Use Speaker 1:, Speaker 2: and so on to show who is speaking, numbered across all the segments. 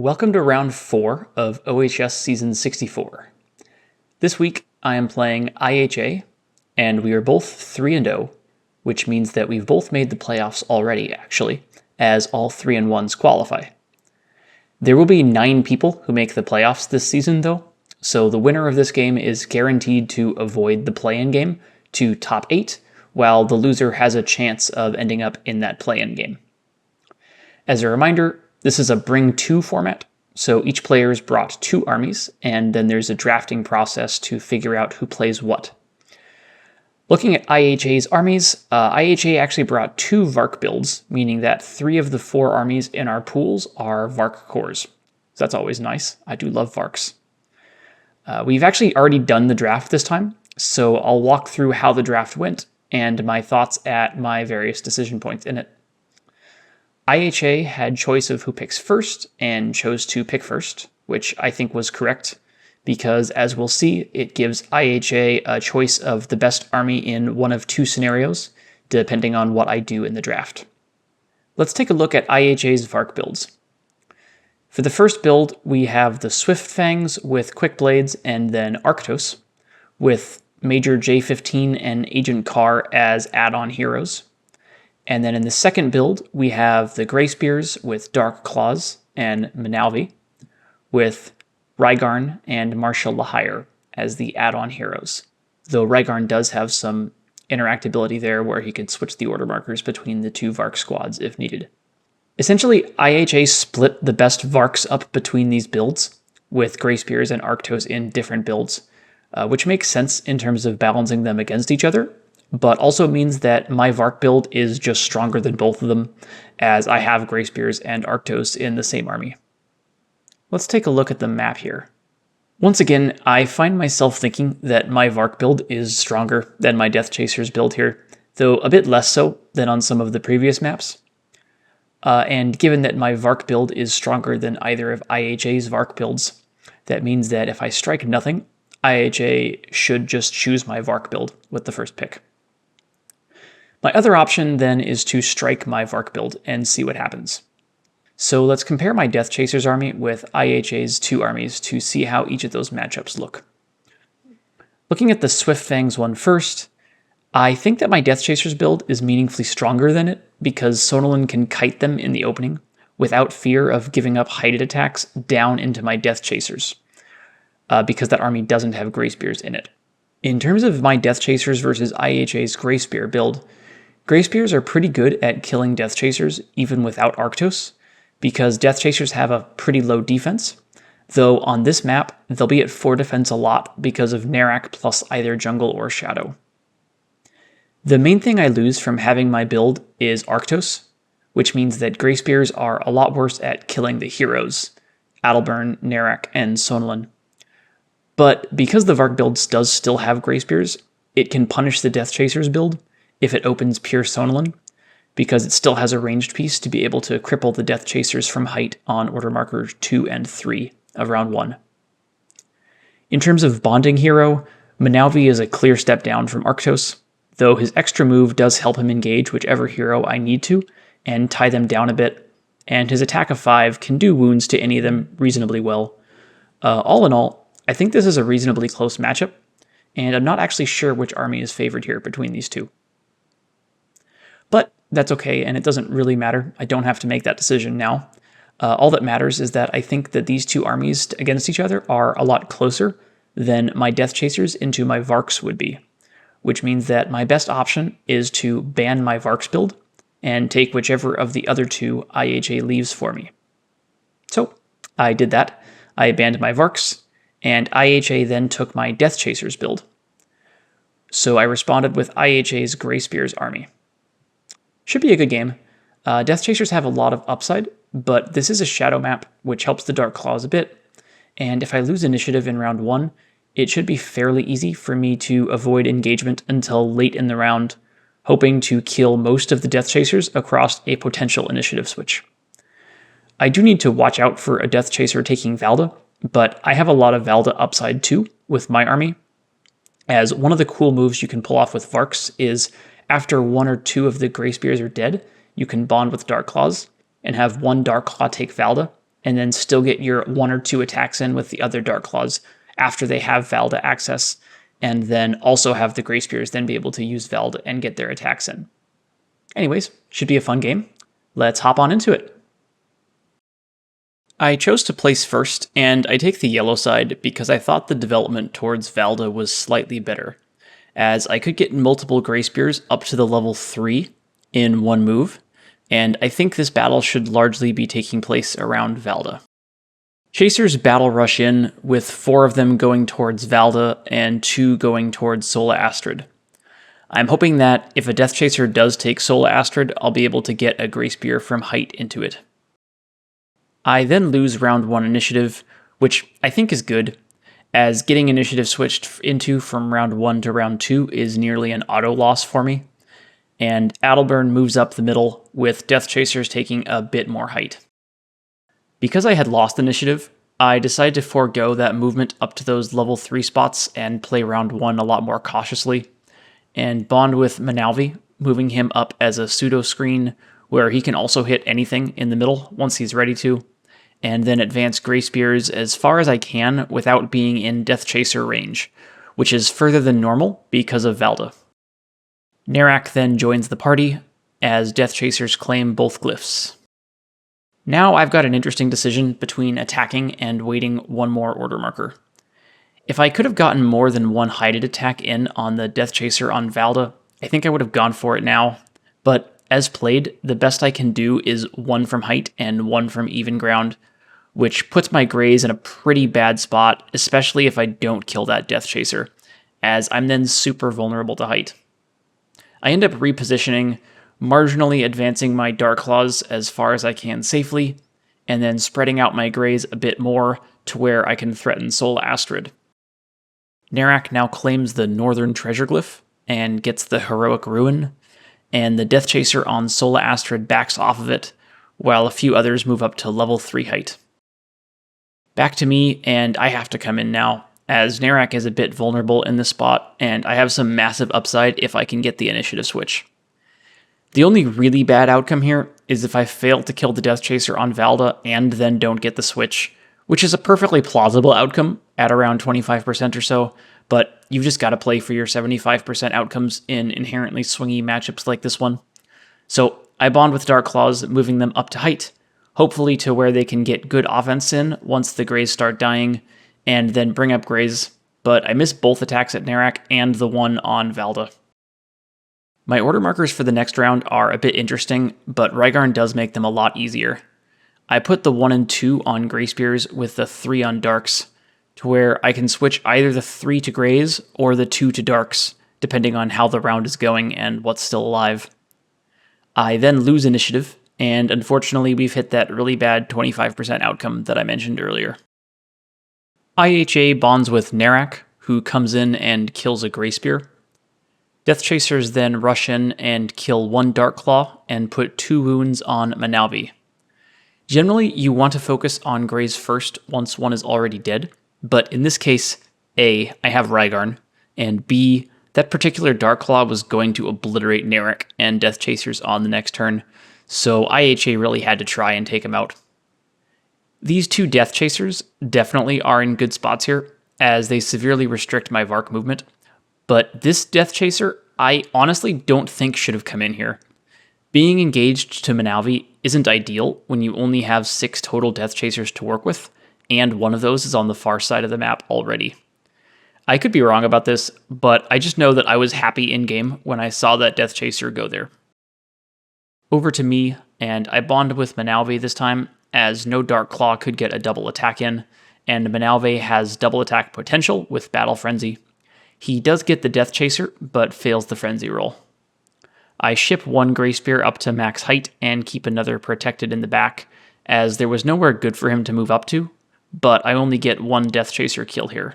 Speaker 1: Welcome to round 4 of OHS Season 64. This week I am playing IHA, and we are both 3-0, which means that we've both made the playoffs already, actually, as all 3-1s qualify. There will be 9 people who make the playoffs this season, though, so the winner of this game is guaranteed to avoid the play-in game to top 8, while the loser has a chance of ending up in that play-in game. As a reminder, this is a bring 2 format, so each player's brought 2 armies, and then there's a drafting process to figure out who plays what. Looking at IHA's armies, IHA actually brought 2 Vark builds, meaning that 3 of the 4 armies in our pools are Vark cores. So that's always nice. I do love Varks. We've actually already done the draft this time, so I'll walk through how the draft went and my thoughts at my various decision points in it. IHA had choice of who picks first and chose to pick first, which I think was correct, because as we'll see, it gives IHA a choice of the best army in one of 2 scenarios, depending on what I do in the draft. Let's take a look at IHA's Vark builds. For the first build, we have the Swift Fangs with Quick Blades and then Arctos, with Major J15 and Agent Carr as add-on heroes. And then in the second build, we have the Grey Spears with Dark Claws and Manalvi, with Rygarn and Marshal Lahire as the add-on heroes. Though Rygarn does have some interactability there where he can switch the order markers between the 2 Vark squads if needed. Essentially, IHA split the best Varks up between these builds, with Grey Spears and Arctos in different builds, which makes sense in terms of balancing them against each other, but also means that my Vark build is just stronger than both of them, as I have Grey Spears and Arctos in the same army. Let's take a look at the map here. Once again, I find myself thinking that my Vark build is stronger than my Death Chasers build here, though a bit less so than on some of the previous maps. And given that my Vark build is stronger than either of IHA's Vark builds, that means that if I strike nothing, IHA should just choose my Vark build with the first pick. My other option then is to strike my Vark build and see what happens. So let's compare my Death Chasers army with IHA's 2 armies to see how each of those matchups look. Looking at the Swift Fangs one first, I think that my Death Chasers build is meaningfully stronger than it because Sonolin can kite them in the opening without fear of giving up heighted attacks down into my Death Chasers, because that army doesn't have Grey Spears in it. In terms of my Death Chasers versus IHA's Grey Spear build, Grey Spears are pretty good at killing Death Chasers even without Arctos, because Death Chasers have a pretty low defense, though on this map they'll be at 4 defense a lot because of Narak plus either Jungle or Shadow. The main thing I lose from having my build is Arctos, which means that Grey Spears are a lot worse at killing the heroes, Adelburn, Narak, and Sonolin. But because the Vark build does still have Grey Spears, it can punish the Death Chasers build if it opens pure Sonolin, because it still has a ranged piece to be able to cripple the Death Chasers from height on order markers 2 and 3 of round 1. In terms of bonding hero, Manalvi is a clear step down from Arctos, though his extra move does help him engage whichever hero I need to and tie them down a bit, and his attack of 5 can do wounds to any of them reasonably well. All in all, I think this is a reasonably close matchup, and I'm not actually sure which army is favored here between these 2. But that's okay, and it doesn't really matter. I don't have to make that decision now. All that matters is that I think that these 2 armies against each other are a lot closer than my Death Chasers into my Varks would be, which means that my best option is to ban my Varks build and take whichever of the other 2 IHA leaves for me. So I did that. I banned my Varks, and IHA then took my Death Chasers build. So I responded with IHA's Grey Spears army. Should be a good game. Death Chasers have a lot of upside, but this is a shadow map, which helps the Dark Claws a bit, and if I lose initiative in round 1, it should be fairly easy for me to avoid engagement until late in the round, hoping to kill most of the Death Chasers across a potential initiative switch. I do need to watch out for a Death Chaser taking Valda, but I have a lot of Valda upside too with my army, as one of the cool moves you can pull off with Varks is after 1 or 2 of the Grey Spears are dead, you can bond with Dark Claws and have 1 Dark Claw take Valda, and then still get your 1 or 2 attacks in with the other Dark Claws after they have Valda access, and then also have the Grey Spears then be able to use Valda and get their attacks in. Anyways, should be a fun game. Let's hop on into it. I chose to place first, and I take the yellow side because I thought the development towards Valda was slightly better, as I could get multiple Grey Spears up to the level 3 in one move, and I think this battle should largely be taking place around Valda. Chasers battle rush in, with 4 of them going towards Valda and 2 going towards Sola Astrid. I'm hoping that if a Death Chaser does take Sola Astrid, I'll be able to get a Grey Spear from height into it. I then lose round 1 initiative, which I think is good, as getting initiative switched into from round 1 to round 2 is nearly an auto loss for me, and Adalburn moves up the middle, with Death Chasers taking a bit more height. Because I had lost initiative, I decided to forego that movement up to those level 3 spots and play round 1 a lot more cautiously, and bond with Manalvi, moving him up as a pseudo screen where he can also hit anything in the middle once he's ready to, and then advance Grey Spears as far as I can without being in Death Chaser range, which is further than normal because of Valda. Narak then joins the party, as Death Chasers claim both glyphs. Now I've got an interesting decision between attacking and waiting 1 more order marker. If I could have gotten more than 1 hided attack in on the Death Chaser on Valda, I think I would have gone for it now, but as played, the best I can do is 1 from height and 1 from even ground, which puts my Greys in a pretty bad spot, especially if I don't kill that Death Chaser, as I'm then super vulnerable to height. I end up repositioning, marginally advancing my Dark Claws as far as I can safely, and then spreading out my Greys a bit more to where I can threaten Sola Astrid. Narak now claims the Northern Treasure Glyph and gets the Heroic Ruin, and the Death Chaser on Sola Astrid backs off of it, while a few others move up to level 3 height. Back to me, and I have to come in now, as Narak is a bit vulnerable in this spot, and I have some massive upside if I can get the initiative switch. The only really bad outcome here is if I fail to kill the Death Chaser on Valda and then don't get the switch, which is a perfectly plausible outcome at around 25% or so, but you've just got to play for your 75% outcomes in inherently swingy matchups like this one. So I bond with Dark Claws, moving them up to height, hopefully to where they can get good offense in once the Greys start dying, and then bring up Greys, but I miss both attacks at Narak and the one on Valda. My order markers for the next round are a bit interesting, but Rygarn does make them a lot easier. I put the 1 and 2 on Grey Spears with the 3 on Darks, to where I can switch either the 3 to Greys or the 2 to Darks, depending on how the round is going and what's still alive. I then lose initiative, and unfortunately we've hit that really bad 25% outcome that I mentioned earlier. IHA bonds with Narak, who comes in and kills a Grey Spear. Death Chasers then rush in and kill 1 Dark Claw and put 2 wounds on Manalvi. Generally, you want to focus on Greys first once one is already dead, but in this case, A, I have Rygarn, and B, that particular Dark Claw was going to obliterate Narak and Death Chasers on the next turn, so IHA really had to try and take him out. These 2 Death Chasers definitely are in good spots here, as they severely restrict my Vark movement, but this Death Chaser I honestly don't think should have come in here. Being engaged to Manalvi isn't ideal when you only have 6 total Death Chasers to work with, and one of those is on the far side of the map already. I could be wrong about this, but I just know that I was happy in-game when I saw that Death Chaser go there. Over to me, and I bond with Manalvi this time, as no Dark Claw could get a double attack in, and Manalvi has double attack potential with Battle Frenzy. He does get the Death Chaser, but fails the Frenzy roll. I ship 1 Grey Spear up to max height and keep another protected in the back, as there was nowhere good for him to move up to, but I only get 1 Death Chaser kill here.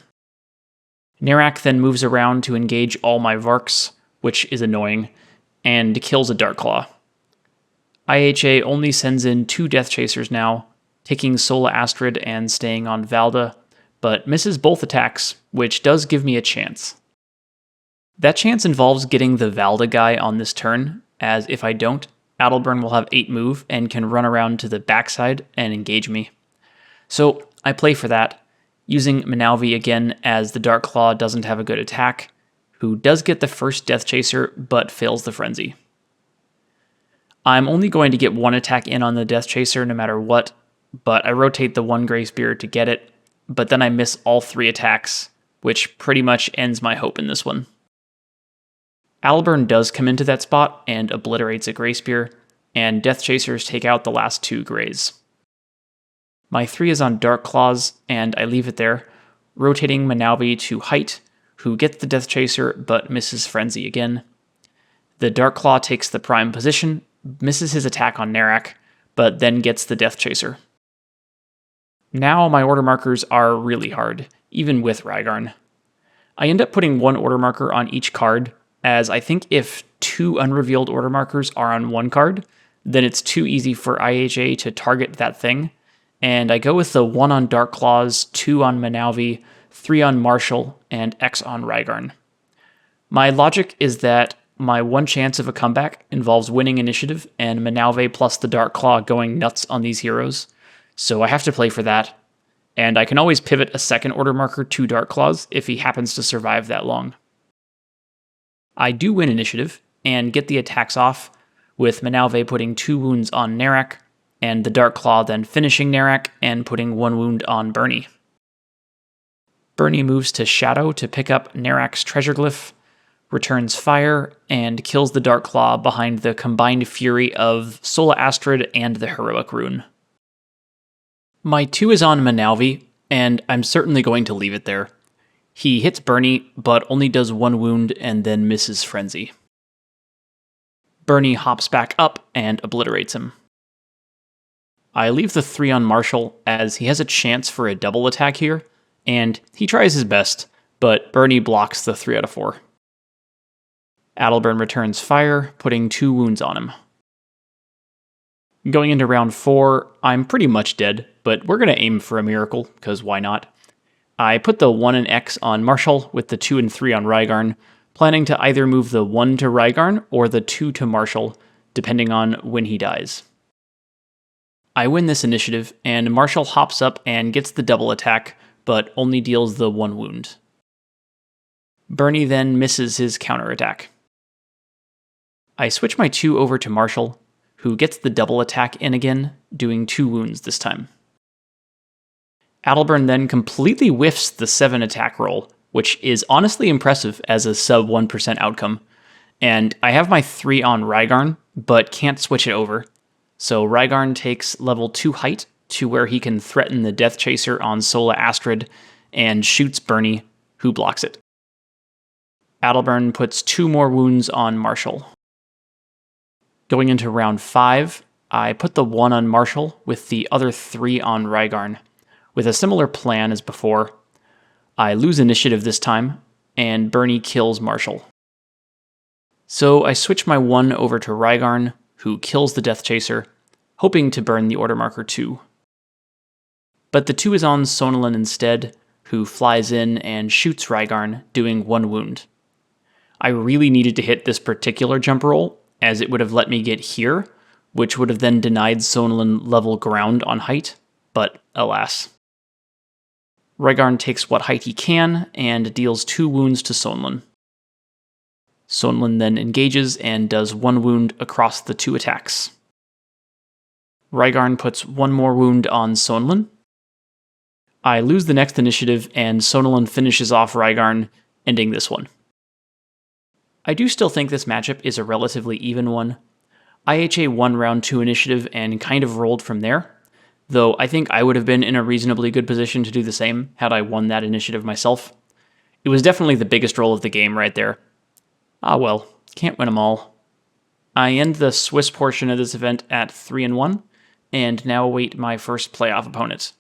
Speaker 1: Narak then moves around to engage all my Varks, which is annoying, and kills a Dark Claw. IHA only sends in 2 Death Chasers now, taking Sola Astrid and staying on Valda, but misses both attacks, which does give me a chance. That chance involves getting the Valda guy on this turn, as if I don't, Adalburn will have 8 move and can run around to the backside and engage me. So I play for that, using Manalvi again as the Dark Claw doesn't have a good attack, who does get the first Death Chaser but fails the Frenzy. I'm only going to get one attack in on the Death Chaser no matter what, but I rotate the one Grey Spear to get it, but then I miss all 3 attacks, which pretty much ends my hope in this one. Alburn does come into that spot and obliterates a Grey Spear, and Death Chasers take out the last 2 Greys. My 3 is on Dark Claws, and I leave it there, rotating Manalvi to Height, who gets the Death Chaser but misses Frenzy again. The Dark Claw takes the prime position, misses his attack on Narak, but then gets the Death Chaser. Now my order markers are really hard, even with Rygarn. I end up putting 1 order marker on each card, as I think if 2 unrevealed order markers are on 1 card, then it's too easy for IHA to target that thing, and I go with the 1 on Dark Claws, 2 on Manalvi, 3 on Marshall, and X on Rygarn. My logic is that my 1 chance of a comeback involves winning initiative and Manalvi plus the Dark Claw going nuts on these heroes, so I have to play for that, and I can always pivot a 2nd order marker to Dark Claws if he happens to survive that long. I do win initiative and get the attacks off, with Manalvi putting 2 wounds on Narak, and the Dark Claw then finishing Narak and putting 1 wound on Bernie. Bernie moves to Shadow to pick up Narak's Treasure Glyph, returns fire, and kills the Dark Claw behind the combined fury of Sola Astrid and the Heroic Rune. My 2 is on Manalvi, and I'm certainly going to leave it there. He hits Bernie, but only does 1 wound and then misses Frenzy. Bernie hops back up and obliterates him. I leave the 3 on Marshall as he has a chance for a double attack here, and he tries his best, but Bernie blocks the 3 out of 4. Adalburn returns fire, putting 2 wounds on him. Going into round 4, I'm pretty much dead, but we're going to aim for a miracle, because why not? I put the 1 and X on Marshall with the 2 and 3 on Rygarn, planning to either move the 1 to Rygarn or the 2 to Marshall, depending on when he dies. I win this initiative, and Marshall hops up and gets the double attack, but only deals the 1 wound. Bernie then misses his counterattack. I switch my 2 over to Marshall, who gets the double attack in again, doing 2 wounds this time. Adalburn then completely whiffs the 7 attack roll, which is honestly impressive as a sub 1% outcome, and I have my 3 on Rygarn, but can't switch it over, so Rygarn takes level 2 height to where he can threaten the Death Chaser on Sola Astrid and shoots Bernie, who blocks it. Adalburn puts 2 more wounds on Marshall. Going into round 5, I put the 1 on Marshall with the other 3 on Rygarn, with a similar plan as before. I lose initiative this time, and Bernie kills Marshall. So I switch my 1 over to Rygarn, who kills the Death Chaser, hoping to burn the order marker 2. But the 2 is on Sonalin instead, who flies in and shoots Rygarn, doing 1 wound. I really needed to hit this particular jump roll, as it would have let me get here, which would have then denied Sonalin level ground on height, but alas. Rygarn takes what height he can and deals 2 wounds to Sonalin. Sonalin then engages and does 1 wound across the 2 attacks. Rygarn puts 1 more wound on Sonalin. I lose the next initiative and Sonalin finishes off Rygarn, ending this one. I do still think this matchup is a relatively even one. IHA won round 2 initiative and kind of rolled from there, though I think I would have been in a reasonably good position to do the same had I won that initiative myself. It was definitely the biggest roll of the game right there. Ah well, can't win them all. I end the Swiss portion of this event at 3-1, and now await my first playoff opponent.